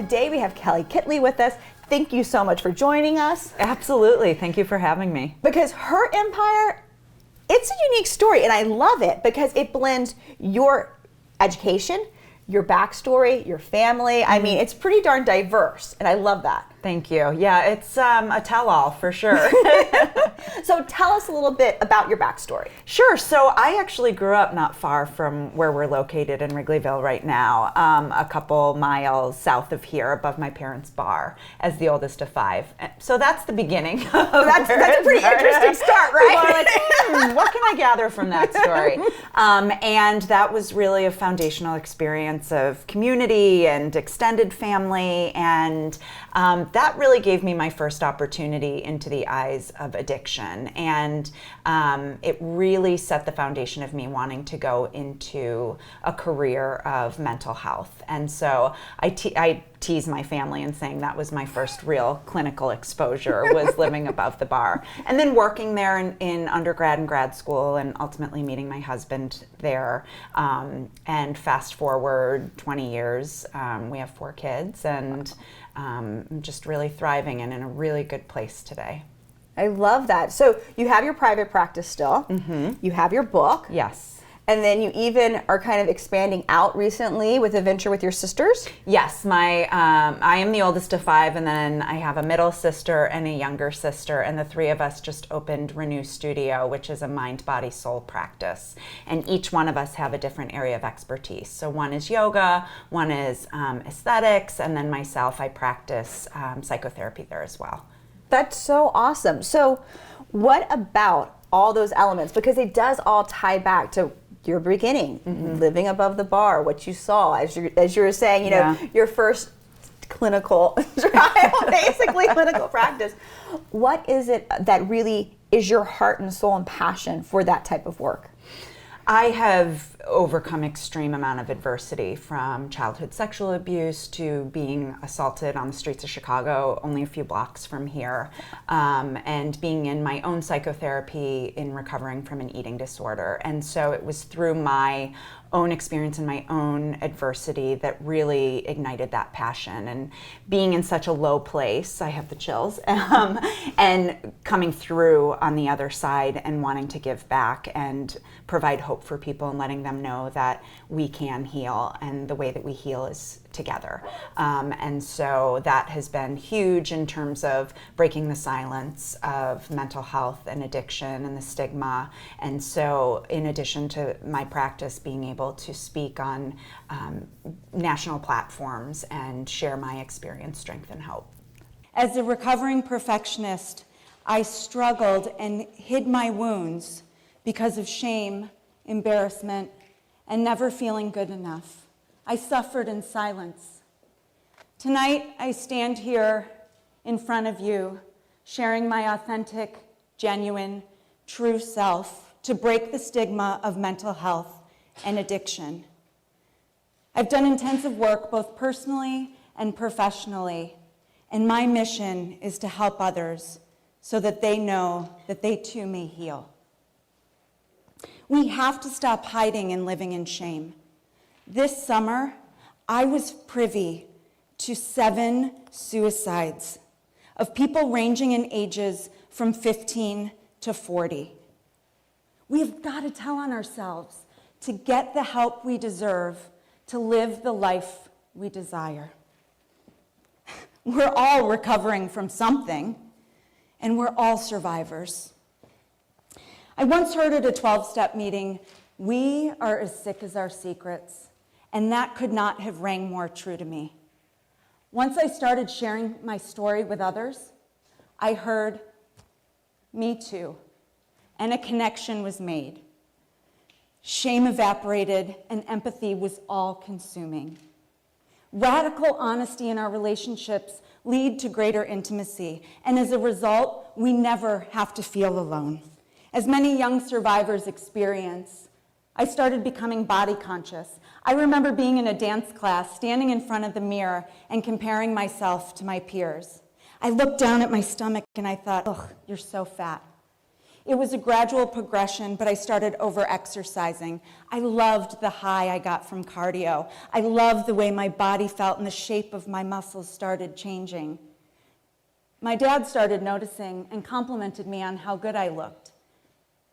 today we have Kelly Kitley with us. Thank you so much for joining us. Absolutely. Thank you for having me. Because her empire, it's a unique story, and I love it because it blends your education, your backstory, your family. I mean, it's pretty darn diverse, and I love that. Thank you. Yeah, it's a tell-all for sure. So tell us a little bit about your backstory. Sure. So I actually grew up not far from where we're located in Wrigleyville right now, a couple miles south of here above my parents' bar as the oldest of 5. So that's the beginning. That's a pretty interesting start, right? Like, what can I gather from that story? And that was really a foundational experience of community and extended family, and that really gave me my first opportunity into the eyes of addiction. And it really set the foundation of me wanting to go into a career of mental health. And so I tease my family and saying that was my first real clinical exposure, was living above the bar. And then working there in undergrad and grad school, and ultimately meeting my husband there. And fast forward 20 years, we have 4 kids, and I'm just really thriving and in a really good place today. I love that. So you have your private practice still. You have your book. Yes. And then you even are kind of expanding out recently with a venture with your sisters? Yes, I am the oldest of 5, and then I have a middle sister and a younger sister, and the 3 of us just opened Renew Studio, which is a mind, body, soul practice. And each one of us have a different area of expertise. So one is yoga, one is aesthetics, and then myself, I practice psychotherapy there as well. That's so awesome. So what about all those elements? Because it does all tie back to your beginning, living above the bar, what you saw, as you were saying, you know, your first clinical trial, basically clinical practice. What is it that really is your heart and soul and passion for that type of work? I have overcome extreme amount of adversity, from childhood sexual abuse to being assaulted on the streets of Chicago, only a few blocks from here, and being in my own psychotherapy in recovering from an eating disorder. And so it was through my own experience and my own adversity that really ignited that passion. And being in such a low place, I have the chills, and coming through on the other side and wanting to give back and provide hope for people and letting them know that we can heal, and the way that we heal is together. And so that has been huge in terms of breaking the silence of mental health and addiction and the stigma. And so in addition to my practice, being able to speak on national platforms and share my experience, strength, and hope. As a recovering perfectionist, I struggled and hid my wounds because of shame, embarrassment, and never feeling good enough. I suffered in silence. Tonight, I stand here in front of you, sharing my authentic, genuine, true self to break the stigma of mental health and addiction. I've done intensive work both personally and professionally, and my mission is to help others so that they know that they too may heal. We have to stop hiding and living in shame. This summer, I was privy to 7 suicides of people ranging in ages from 15 to 40. We've got to tell on ourselves to get the help we deserve to live the life we desire. We're all recovering from something, and we're all survivors. I once heard at a 12-step meeting, we are as sick as our secrets, and that could not have rang more true to me. Once I started sharing my story with others, I heard, me too, and a connection was made. Shame evaporated, and empathy was all-consuming. Radical honesty in our relationships lead to greater intimacy, and as a result, we never have to feel alone. As many young survivors experience, I started becoming body conscious. I remember being in a dance class, standing in front of the mirror and comparing myself to my peers. I looked down at my stomach and I thought, ugh, you're so fat. It was a gradual progression, but I started over-exercising. I loved the high I got from cardio. I loved the way my body felt and the shape of my muscles started changing. My dad started noticing and complimented me on how good I looked.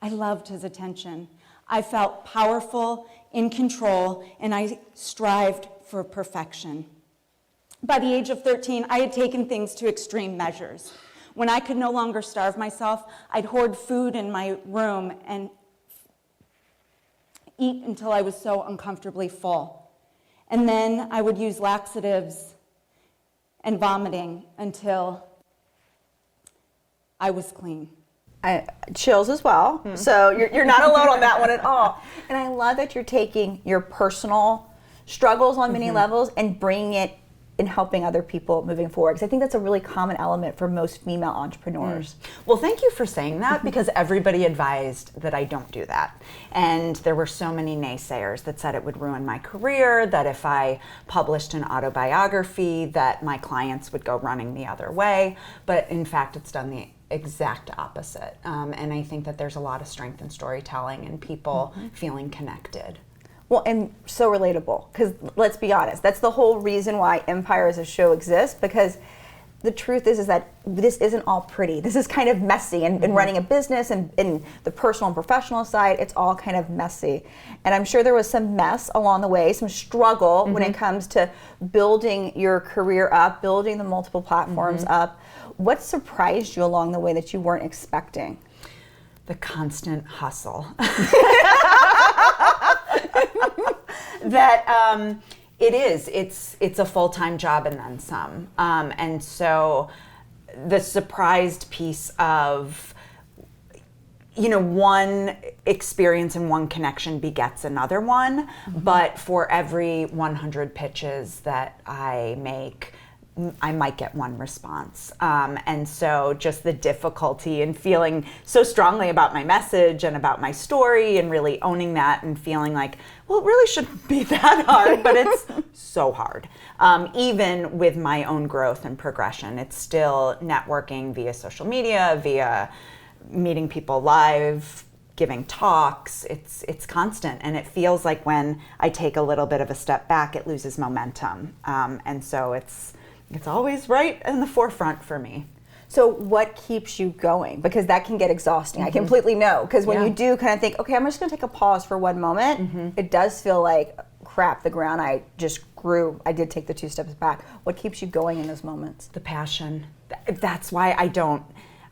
I loved his attention. I felt powerful, in control, and I strived for perfection. By the age of 13, I had taken things to extreme measures. When I could no longer starve myself, I'd hoard food in my room and eat until I was so uncomfortably full. And then I would use laxatives and vomiting until I was clean. Chills as well. So you're not alone on that one at all. And I love that you're taking your personal struggles on many levels and bringing it in helping other people moving forward. Because I think that's a really common element for most female entrepreneurs. Well, thank you for saying that, because everybody advised that I don't do that. And there were so many naysayers that said it would ruin my career, that if I published an autobiography, that my clients would go running the other way. But in fact, it's done the exact opposite. And I think that there's a lot of strength in storytelling and people feeling connected. Well, and so relatable, because let's be honest, that's the whole reason why EmpiHER as a show exists, because the truth is that this isn't all pretty. This is kind of messy, and running a business and in the personal and professional side, it's all kind of messy. And I'm sure there was some mess along the way, some struggle when it comes to building your career up, building the multiple platforms up. What surprised you along the way that you weren't expecting? The constant hustle. That it's a full-time job and then some. And so the surprised piece of, one experience and one connection begets another one, but for every 100 pitches that I make, I might get one response. And so just the difficulty in feeling so strongly about my message and about my story and really owning that and feeling like, well, it really shouldn't be that hard, but it's so hard. Even with my own growth and progression, it's still networking via social media, via meeting people live, giving talks. It's constant, and it feels like when I take a little bit of a step back, it loses momentum. And so it's always right in the forefront for me. So what keeps you going? Because that can get exhausting. I completely know. Because when you do kind of think, okay, I'm just going to take a pause for one moment, it does feel like, crap, the ground I just grew. I did take the 2 steps back. What keeps you going in those moments? The passion. That's why I don't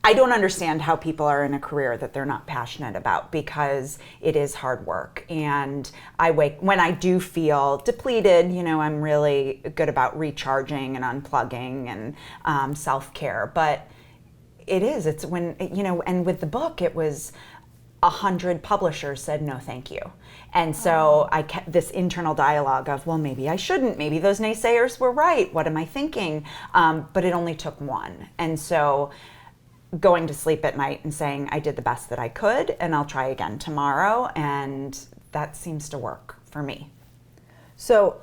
understand how people are in a career that they're not passionate about, because it is hard work. And when I do feel depleted, I'm really good about recharging and unplugging and self-care. But it's when, and with the book, it was 100 publishers said no thank you. And so I kept this internal dialogue of, well, maybe I shouldn't, maybe those naysayers were right, what am I thinking? But it only took one. And so going to sleep at night and saying I did the best that I could and I'll try again tomorrow, and that seems to work for me. So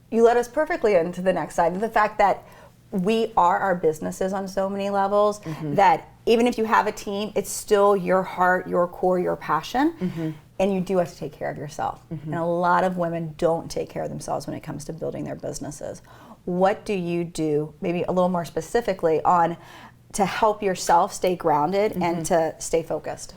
you led us perfectly into the next side, the fact that we are our businesses on so many levels, that even if you have a team, it's still your heart, your core, your passion, and you do have to take care of yourself. And a lot of women don't take care of themselves when it comes to building their businesses. What do you do, maybe a little more specifically, to help yourself stay grounded and to stay focused?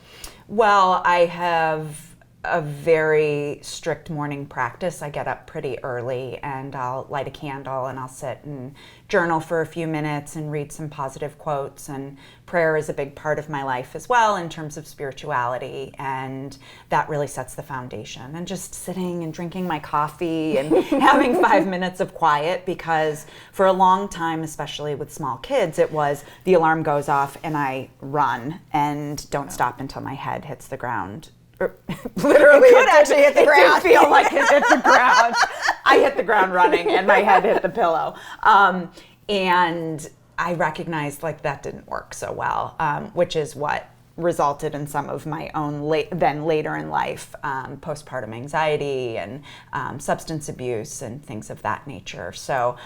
Well, I have a very strict morning practice. I get up pretty early and I'll light a candle and I'll sit and journal for a few minutes and read some positive quotes. And prayer is a big part of my life as well in terms of spirituality, and that really sets the foundation. And just sitting and drinking my coffee and having 5 minutes of quiet, because for a long time, especially with small kids, it was the alarm goes off and I run and don't stop until my head hits the ground. Literally, it could actually hit the ground. It did feel like it hit the ground. I hit the ground running and my head hit the pillow. And I recognized that didn't work so well, which is what resulted in some of my own later in life postpartum anxiety and substance abuse and things of that nature. So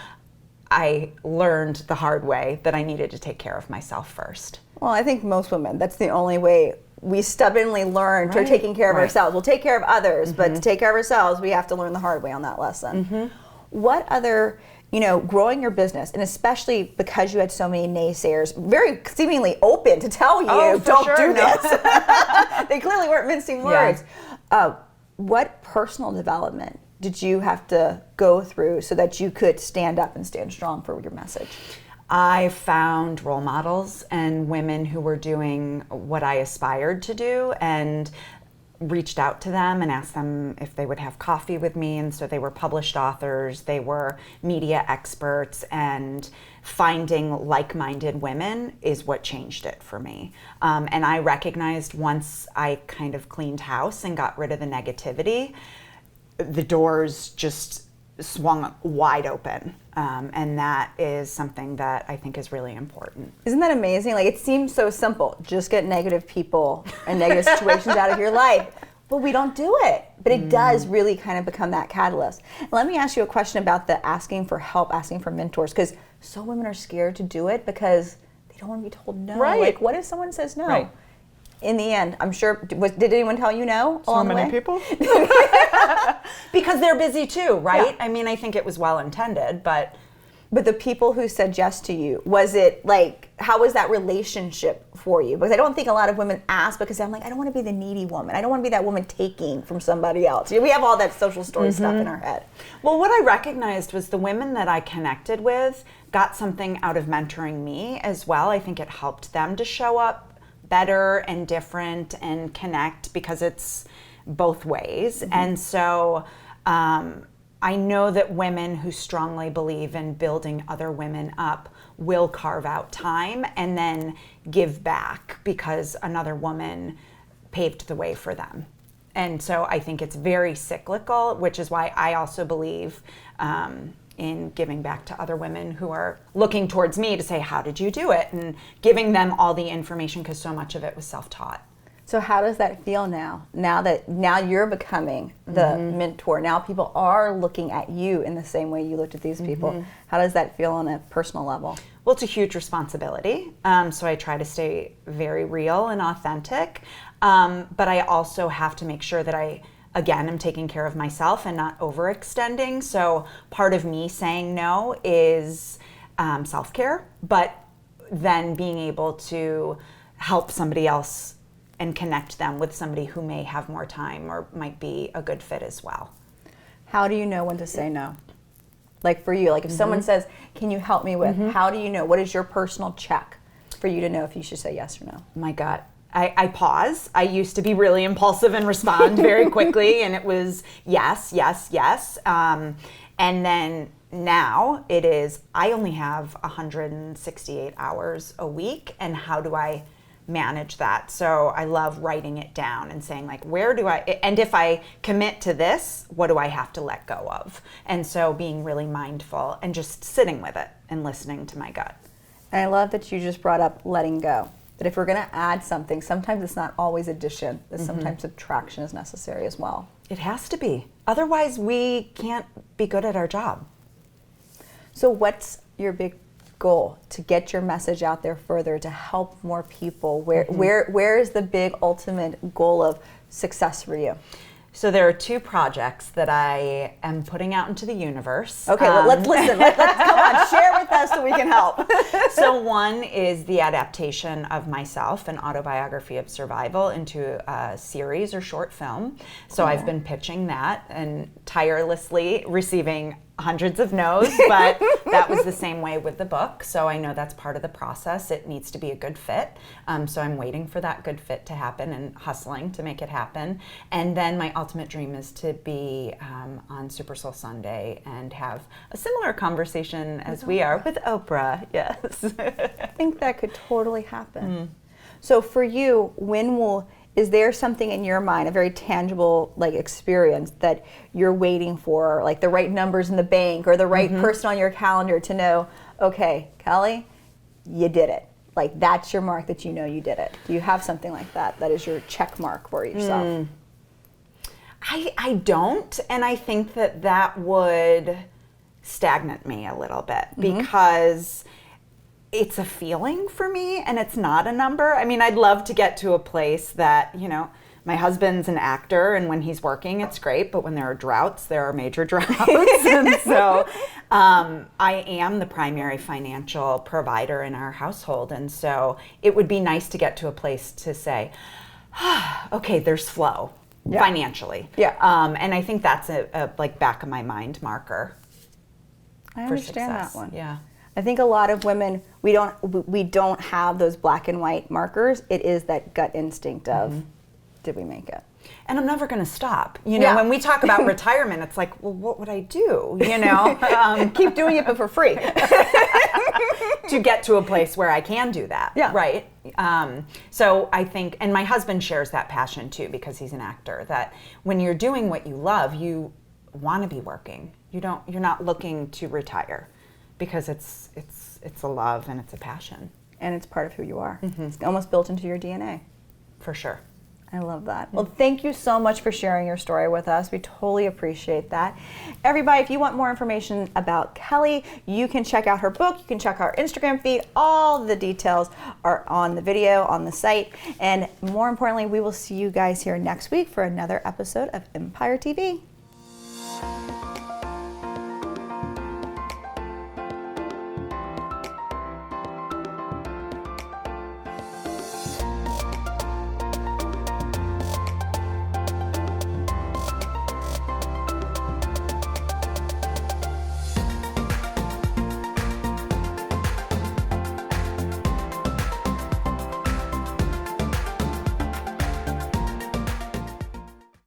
I learned the hard way that I needed to take care of myself first. Well, I think most women, that's the only way we stubbornly learn to taking care of ourselves. We'll take care of others, but to take care of ourselves, we have to learn the hard way on that lesson. What other, growing your business, and especially because you had so many naysayers, very seemingly open to tell you, don't do this. They clearly weren't mincing words. What personal development did you have to go through so that you could stand up and stand strong for your message? I found role models and women who were doing what I aspired to do, and reached out to them and asked them if they would have coffee with me. And so they were published authors, they were media experts, and finding like-minded women is what changed it for me. And I recognized once I kind of cleaned house and got rid of the negativity, the doors just swung wide open. And that is something that I think is really important. Isn't that amazing? Like, it seems so simple. Just get negative people and negative situations out of your life. But we don't do it. But it does really kind of become that catalyst. And let me ask you a question about the asking for help, asking for mentors, because so women are scared to do it because they don't want to be told no. Right. Like, what if someone says no? Right. In the end, I'm sure, did anyone tell you no along the way? So many people? Because they're busy too, right? Yeah. I mean, I think it was well intended, but the people who said yes to you, was it like, how was that relationship for you? Because I don't think a lot of women ask, because I'm like, I don't want to be the needy woman. I don't want to be that woman taking from somebody else. We have all that social story stuff in our head. well, what I recognized was the women that I connected with got something out of mentoring me as well. I think it helped them to show up better and different and connect, because it's both ways. And so I know that women who strongly believe in building other women up will carve out time and then give back because another woman paved the way for them. And so I think it's very cyclical, which is why I also believe in giving back to other women who are looking towards me to say, how did you do it? And giving them all the information, because so much of it was self-taught. So how does that feel now? Now you're becoming the mentor. Now people are looking at you in the same way you looked at these people. How does that feel on a personal level? Well, it's a huge responsibility. So I try to stay very real and authentic. But I also have to make sure that I am taking care of myself and not overextending. So part of me saying no is self-care, but then being able to help somebody else and connect them with somebody who may have more time or might be a good fit as well. How do you know when to say no? Like for you, like if someone says, can you help me with, how do you know? What is your personal check for you to know if you should say yes or no? My gut. I pause. I used to be really impulsive and respond very quickly, and it was yes, yes, yes. And then now it is, I only have 168 hours a week, and how do I manage that? So I love writing it down and saying, like, where do I, and if I commit to this, what do I have to let go of? And so being really mindful and just sitting with it and listening to my gut. And I love that you just brought up letting go. That if we're going to add something, sometimes it's not always addition, that sometimes subtraction is necessary as well. It has to be. Otherwise, we can't be good at our job. So what's your big goal to get your message out there further, to help more people? Where is the big ultimate goal of success for you? So there are two projects that I am putting out into the universe. Okay, let's listen. Let's come on, share with us so we can help. So one is the adaptation of myself, an autobiography of survival, into a series or short film. So I've been pitching that and tirelessly receiving hundreds of no's, but that was the same way with the book. So I know that's part of the process. It needs to be a good fit. So I'm waiting for that good fit to happen and hustling to make it happen. And then my ultimate dream is to be on Super Soul Sunday and have a similar conversation as we are with Oprah. Yes. I think that could totally happen. So for you, is there something in your mind, a very tangible like experience that you're waiting for, like the right numbers in the bank or the right person on your calendar to know, okay, Kelley, you did it. Like that's your mark that you know you did it. Do you have something like that that is your check mark for yourself? I don't, and I think that would stagnate me a little bit because it's a feeling for me, and it's not a number. I mean, I'd love to get to a place that, you know, my husband's an actor, and when he's working, it's great. But when there are droughts, there are major droughts. And so I am the primary financial provider in our household. And so it would be nice to get to a place to say, okay, there's flow financially. Yeah. And I think that's a like back of my mind marker. I for understand success. that one. Yeah. I think a lot of women, we don't have those black and white markers. It is that gut instinct of, did we make it? And I'm never going to stop. You know, when we talk about retirement, it's like, well, what would I do? You know, Keep doing it, but for free. To get to a place where I can do that. Yeah. Right. So I think, and my husband shares that passion too, because he's an actor, that when you're doing what you love, you want to be working. You're not looking to retire, because it's a love and it's a passion. And it's part of who you are. It's almost built into your DNA. For sure. I love that. Well, thank you so much for sharing your story with us. We totally appreciate that. Everybody, if you want more information about Kelley, you can check out her book. You can check out her Instagram feed. All the details are on the video on the site. And more importantly, we will see you guys here next week for another episode of EmpiHER TV.